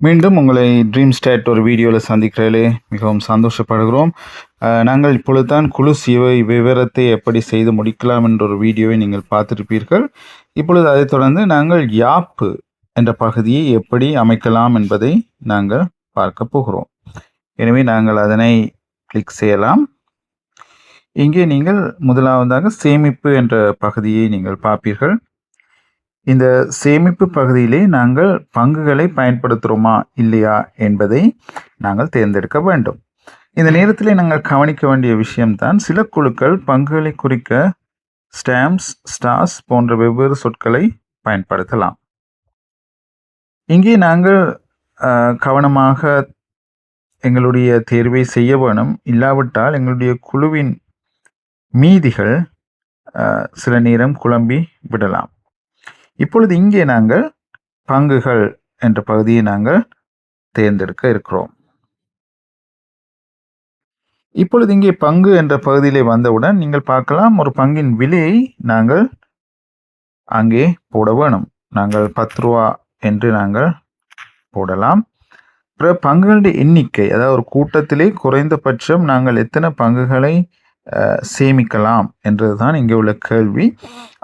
மீண்டும் உங்களை dream state ஒரு வீடியோவில் சந்திக்கிறதிலே மிகவும் சந்தோஷப்படுகிறோம். நாங்கள் இப்பொழுதுதான் குழு சேவை விவரத்தை எப்படி செய்து முடிக்கலாம் என்ற ஒரு வீடியோவை நீங்கள் பார்த்திருப்பீர்கள். இப்பொழுது அதைத் தொடர்ந்து நாங்கள் யாப்பு என்ற பகுதியை எப்படி அமைக்கலாம் என்பதை நாங்கள் பார்க்க போகிறோம். எனவே நாங்கள் அதனை கிளிக் செய்யலாம். இங்கே நீங்கள் முதலாவதாக சேமிப்பு என்ற பகுதியை நீங்கள் பார்ப்பீர்கள். இந்த சேமிப்பு பகுதியிலே நாங்கள் பங்குகளை பயன்படுத்துகிறோமா இல்லையா என்பதை நாங்கள் தேர்ந்தெடுக்க வேண்டும். இந்த நேரத்தில் நாங்கள் கவனிக்க வேண்டிய விஷயம்தான், சில குழுக்கள் பங்குகளை குறிக்க ஸ்டாம்ப்ஸ், ஸ்டார்ஸ் போன்ற வெவ்வேறு சொற்களை பயன்படுத்தலாம். இங்கே நாங்கள் கவனமாக எங்களுடைய தேர்வை செய்ய வேணும். இல்லாவிட்டால் எங்களுடைய குழுவின் மீதிகள் சில நேரம் குழம்பி விடலாம். இப்பொழுது இங்கே நாங்கள் பங்குகள் என்ற பகுதியை நாங்கள் தேர்ந்தெடுக்க இருக்கிறோம். இப்பொழுது இங்கே பங்கு என்ற பகுதியிலே வந்தவுடன் நீங்கள் பார்க்கலாம், ஒரு பங்கின் விலையை நாங்கள் அங்கே போட வேணும். நாங்கள் 10 ரூபா என்று நாங்கள் போடலாம். பிற பங்குகளுடைய எண்ணிக்கை, அதாவது ஒரு கூட்டத்திலே குறைந்தபட்சம் நாங்கள் எத்தனை பங்குகளை சேமிக்கலாம் என்றதுதான் இங்கே உள்ள கேள்வி.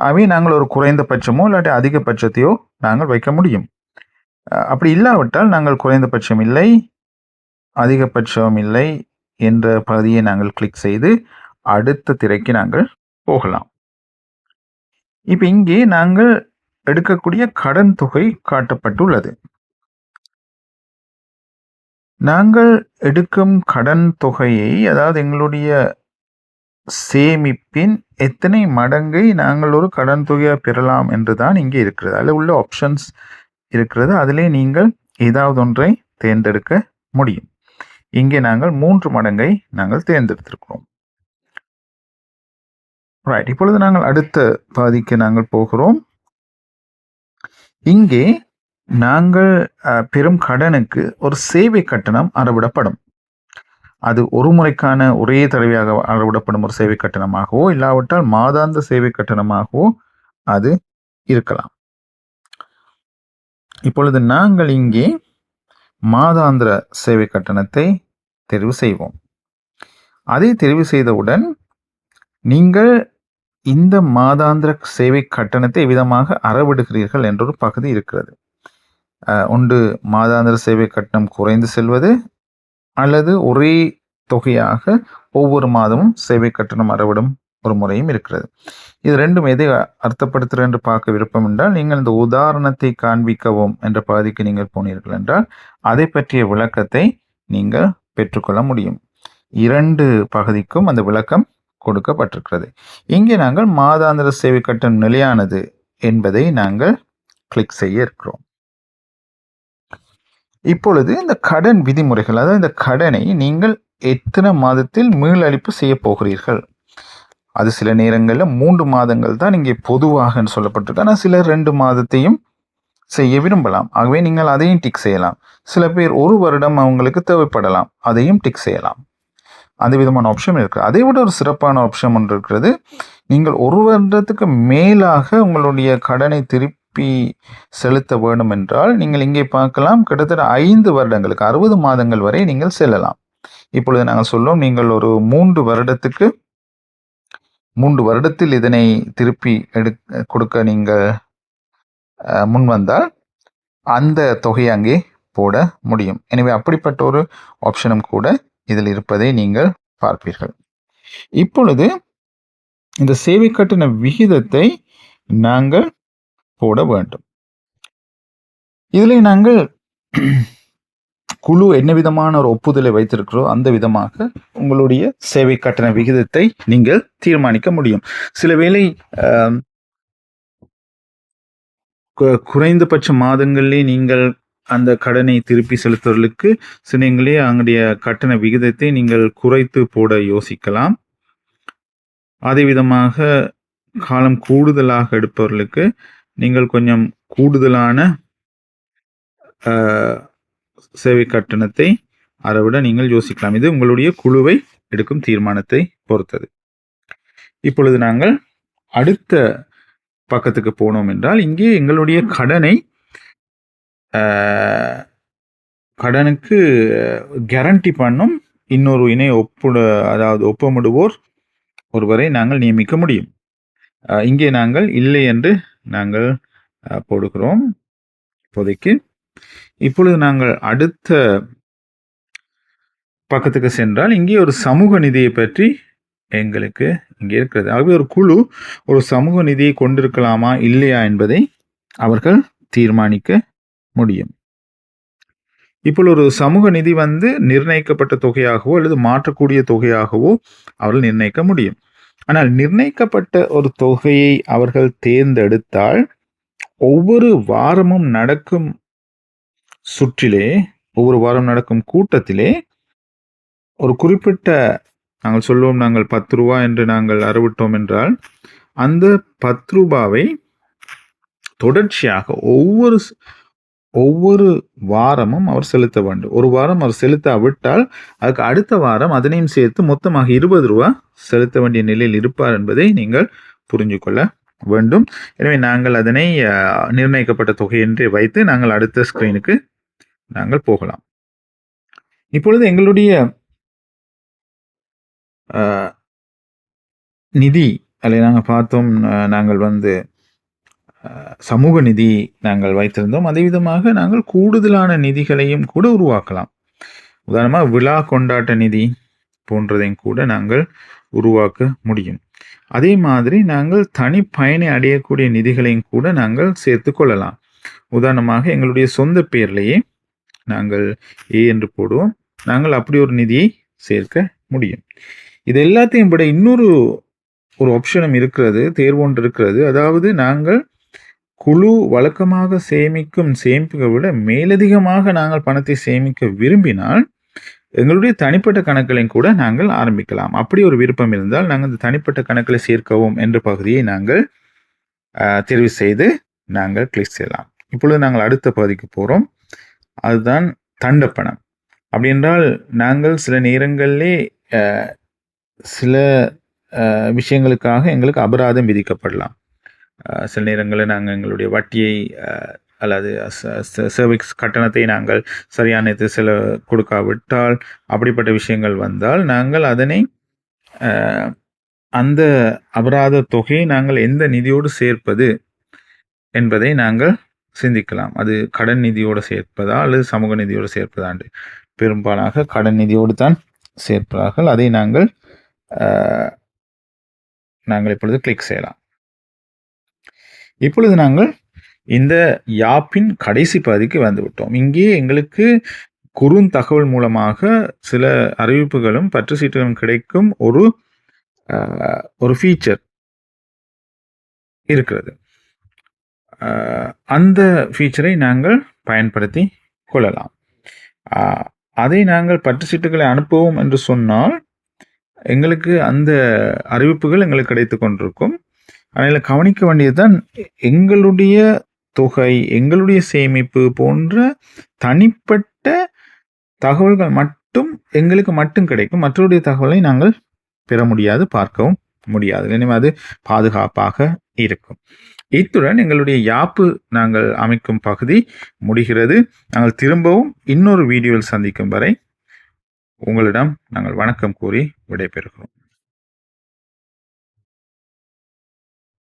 அவை நாங்கள் ஒரு குறைந்தபட்சமோ இல்லாட்டி அதிகபட்சத்தையோ நாங்கள் வைக்க முடியும். அப்படி இல்லாவிட்டால் நாங்கள் குறைந்தபட்சம் இல்லை, அதிகபட்சம் இல்லை என்ற பகுதியை நாங்கள் கிளிக் செய்து அடுத்த திரைக்கு நாங்கள் போகலாம். இப்போ இங்கே நாங்கள் எடுக்கக்கூடிய கடன் தொகை காட்டப்பட்டுள்ளது. நாங்கள் எடுக்கும் கடன் தொகையை, அதாவது எங்களுடைய சேமிப்பின் எத்தனை மடங்கை நாங்கள் ஒரு கடன் தொகையாக பெறலாம் என்று தான் இங்கே இருக்கிறது. அதில் உள்ள ஆப்ஷன்ஸ் இருக்கிறது. அதிலே நீங்கள் ஏதாவது ஒன்றை தேர்ந்தெடுக்க முடியும். இங்கே நாங்கள் 3 மடங்கை நாங்கள் தேர்ந்தெடுத்திருக்கிறோம். ரைட், இப்பொழுது நாங்கள் அடுத்த பகுதிக்கு நாங்கள் போகிறோம். இங்கே நாங்கள் பெறும் கடனுக்கு ஒரு சேவை கட்டணம் அறவிடப்படும். அது ஒரு முறைக்கான ஒரே தடவையாக அறவிடப்படும் ஒரு சேவை கட்டணமாகவோ இல்லாவிட்டால் மாதாந்த சேவை கட்டணமாகவோ அது இருக்கலாம். இப்பொழுது நாங்கள் இங்கே மாதாந்திர சேவை கட்டணத்தை தெரிவு செய்வோம். அதை தெரிவு செய்தவுடன் நீங்கள் இந்த மாதாந்திர சேவை கட்டணத்தை விதமாக அறவிடுகிறீர்கள் என்றொரு பகுதி இருக்கிறது. ஒன்று மாதாந்திர சேவை கட்டணம் குறைந்து செல்வது, அல்லது ஒரே தொகையாக ஒவ்வொரு மாதமும் சேவை கட்டணம் அறவிடும் ஒரு முறையும் இருக்கிறது. இது ரெண்டும் எதை அர்த்தப்படுத்துகிற என்று பார்க்க விருப்பம் என்றால், நீங்கள் இந்த உதாரணத்தை காண்பிக்கவும் என்ற பகுதிக்கு நீங்கள் போனீர்கள் என்றால் அதை பற்றிய விளக்கத்தை நீங்கள் பெற்றுக்கொள்ள முடியும். 2 பகுதிக்கும் அந்த விளக்கம் கொடுக்கப்பட்டிருக்கிறது. இங்கே நாங்கள் மாதாந்திர சேவை கட்டணம் நிலையானது என்பதை நாங்கள் கிளிக் செய்ய இருக்கிறோம். இப்பொழுது இந்த கடன் விதிமுறைகள், அதாவது இந்த கடனை நீங்கள் எத்தனை மாதத்தில் மீளளிப்பு செய்ய போகிறீர்கள், அது சில நேரங்களில் 3 மாதங்கள் தான் இங்கே பொதுவாக சொல்லப்பட்டிருக்கு. ஆனால் சிலர் 2 மாதத்தையும் செய்ய விரும்பலாம். ஆகவே நீங்கள் அதையும் டிக் செய்யலாம். சில பேர் 1 வருடம் அவங்களுக்கு தேவைப்படலாம், அதையும் டிக் செய்யலாம். அந்த விதமான ஆப்ஷன் இருக்குது. அதை விட ஒரு சிறப்பான ஆப்ஷன் ஒன்று இருக்கிறது. நீங்கள் 1 வருடத்துக்கு மேலாக உங்களுடைய கடனை திருப்பி செலுத்த வேண்டும் என்றால் நீங்கள் இங்கே பார்க்கலாம், கிட்டத்தட்ட 5 வருடங்களுக்கு 60 மாதங்கள் வரை நீங்கள் செல்லலாம். இப்பொழுது நாங்கள் சொல்லும், நீங்கள் ஒரு 3 வருடத்தில் இதனை திருப்பி கொடுக்க நீங்கள் முன் வந்தால் அந்த தொகையை அங்கே போட முடியும். எனவே அப்படிப்பட்ட ஒரு ஆப்ஷனும் கூட இதில் இருப்பதை நீங்கள் பார்ப்பீர்கள். இப்பொழுது இந்த சேவை கட்டண விகிதத்தை நாங்கள் போட வேண்டும். இதில் நாங்கள் குழு என்ன விதமான ஒரு ஒப்புதலை வைத்திருக்கிறோம் அந்த விதமாக உங்களுடைய சேவை கட்டண விகிதத்தை நீங்கள் தீர்மானிக்க முடியும். சில வேளை குறைந்தபட்ச மாதங்களிலே நீங்கள் அந்த கடனை திருப்பி செலுத்துவதற்கு சிலங்களே அவங்களுடைய கட்டண விகிதத்தை நீங்கள் குறைத்து போட யோசிக்கலாம். அதே விதமாக காலம் கூடுதலாக எடுப்பவர்களுக்கு நீங்கள் கொஞ்சம் கூடுதலான சேவை கட்டணத்தை அறவிட நீங்கள் யோசிக்கலாம். இது உங்களுடைய குழுவை எடுக்கும் தீர்மானத்தை பொறுத்தது. இப்பொழுது நாங்கள் அடுத்த பக்கத்துக்கு போனோம் என்றால், இங்கே எங்களுடைய கடனை கடனுக்கு கேரண்டி பண்ணும் இன்னொரு இணை அதாவது ஒப்பமிடுவோர் ஒருவரை நாங்கள் நியமிக்க முடியும். இங்கே நாங்கள் இல்லை என்று நாங்கள் போடுகிறோம் இப்போதைக்கு. இப்பொழுது நாங்கள் அடுத்த பக்கத்துக்கு சென்றால் இங்கே ஒரு சமூக நிதியை பற்றி எங்களுக்கு இங்கே இருக்கிறது. ஆகவே ஒரு குழு ஒரு சமூக நிதியை கொண்டிருக்கலாமா இல்லையா என்பதை அவர்கள் தீர்மானிக்க முடியும். இப்பொழுது ஒரு சமூக நிதி நிர்ணயிக்கப்பட்ட தொகையாகவோ அல்லது மாற்றக்கூடிய தொகையாகவோ அவர்கள் நிர்ணயிக்க முடியும். ஆனால் நிர்ணயிக்கப்பட்ட ஒரு தொகையை அவர்கள் தேர்ந்தெடுத்தால் ஒவ்வொரு வாரமும் நடக்கும் சுற்றிலே, ஒவ்வொரு வாரம் நடக்கும் கூட்டத்திலே ஒரு குறிப்பிட்ட நாங்கள் சொல்லுவோம், நாங்கள் 10 ரூபா என்று நாங்கள் அறவிட்டோம் என்றால் அந்த 10 ரூபாவை தொடர்ச்சியாக ஒவ்வொரு வாரமும் அவர் செலுத்த வேண்டும். ஒரு வாரம் அவர் செலுத்தாவிட்டால் அதுக்கு அடுத்த வாரம் அதனையும் சேர்த்து மொத்தமாக 20 ரூபா செலுத்த வேண்டிய நிலையில் இருப்பார் என்பதை நீங்கள் புரிஞ்சு கொள்ள வேண்டும். எனவே நாங்கள் அதனை நிர்ணயிக்கப்பட்ட தொகை என்று வைத்து நாங்கள் அடுத்த ஸ்கிரீனுக்கு நாங்கள் போகலாம். இப்பொழுது எங்களுடைய நிதி அல்லது நாங்கள் பார்த்தோம், நாங்கள் சமூக நிதி நாங்கள் வைத்திருந்தோம். அதே விதமாக நாங்கள் கூடுதலான நிதிகளையும் கூட உருவாக்கலாம். உதாரணமாக விழா கொண்டாட்ட நிதி போன்றதையும் கூட நாங்கள் உருவாக்க முடியும். அதே மாதிரி நாங்கள் தனி பயனை அடையக்கூடிய நிதிகளையும் கூட நாங்கள் சேர்த்து கொள்ளலாம். உதாரணமாக எங்களுடைய சொந்த பெயர்லேயே நாங்கள் ஏ என்று போடுவோம். நாங்கள் அப்படி ஒரு நிதியை சேர்க்க முடியும். இது எல்லாத்தையும் விட இன்னொரு ஆப்ஷனும் இருக்கிறது, தேர்வு ஒன்று இருக்கிறது. அதாவது நாங்கள் குழு வழக்கமாக சேமிக்கும் சேமிப்பை விட மேலதிகமாக நாங்கள் பணத்தை சேமிக்க விரும்பினால் எங்களுடைய தனிப்பட்ட கணக்குகளையும் கூட நாங்கள் ஆரம்பிக்கலாம். அப்படி ஒரு விருப்பம் இருந்தால் நாங்கள் இந்த தனிப்பட்ட கணக்குகளை சேர்க்கவும் என்ற பகுதியை நாங்கள் தெரிவு செய்து நாங்கள் கிளிக் செய்யலாம். இப்பொழுது நாங்கள் அடுத்த பகுதிக்கு போகிறோம். அதுதான் தண்டப்பணம். அப்படி என்றால் நாங்கள் சில நேரங்களிலே சில விஷயங்களுக்காக எங்களுக்கு அபராதம் விதிக்கப்படலாம். சில நேரங்களில் நாங்கள் எங்களுடைய வட்டியை அல்லது சர்வீஸ் கட்டணத்தை நாங்கள் சரியான சில கொடுக்காவிட்டால், அப்படிப்பட்ட விஷயங்கள் வந்தால் நாங்கள் அதனை அந்த அபராத தொகையை நாங்கள் எந்த நிதியோடு சேர்ப்பது என்பதை நாங்கள் சிந்திக்கலாம். அது கடன் நிதியோடு சேர்ப்பதா அல்லது சமூக நிதியோடு சேர்ப்பதாண்டு. பெரும்பாலாக கடன் நிதியோடு தான் சேர்ப்பார்கள். அதை நாங்கள் இப்பொழுது கிளிக் செய்யலாம். இப்பொழுது நாங்கள் இந்த யாப்பின் கடைசி பகுதிக்கு வந்துவிட்டோம். இங்கே எங்களுக்கு குறுந்தகவல் மூலமாக சில அறிவிப்புகளும் பற்று சீட்டுகளும் கிடைக்கும் ஒரு ஃபீச்சர் இருக்கிறது. அந்த ஃபீச்சரை நாங்கள் பயன்படுத்தி கொள்ளலாம். அதை நாங்கள் பற்று சீட்டுகளை அனுப்புவோம் என்று சொன்னால் எங்களுக்கு அந்த அறிவிப்புகள் எங்களுக்கு கிடைத்து கொண்டிருக்கும். அதனால் கவனிக்க வேண்டியதுதான், எங்களுடைய தொகை, எங்களுடைய சேமிப்பு போன்ற தனிப்பட்ட தகவல்கள் மட்டும் எங்களுக்கு மட்டும் கிடைக்கும். மற்றவருடைய தகவலை நாங்கள் பெற முடியாது, பார்க்கவும் முடியாது. எனவே அது பாதுகாப்பாக இருக்கும். இத்துடன் எங்களுடைய யாப்பு நாங்கள் அமைக்கும் பகுதி முடிகிறது. நாங்கள் திரும்பவும் இன்னொரு வீடியோவில் சந்திக்கும் வரை உங்களிடம் நாங்கள் வணக்கம் கூறி விடைபெறுகிறோம்.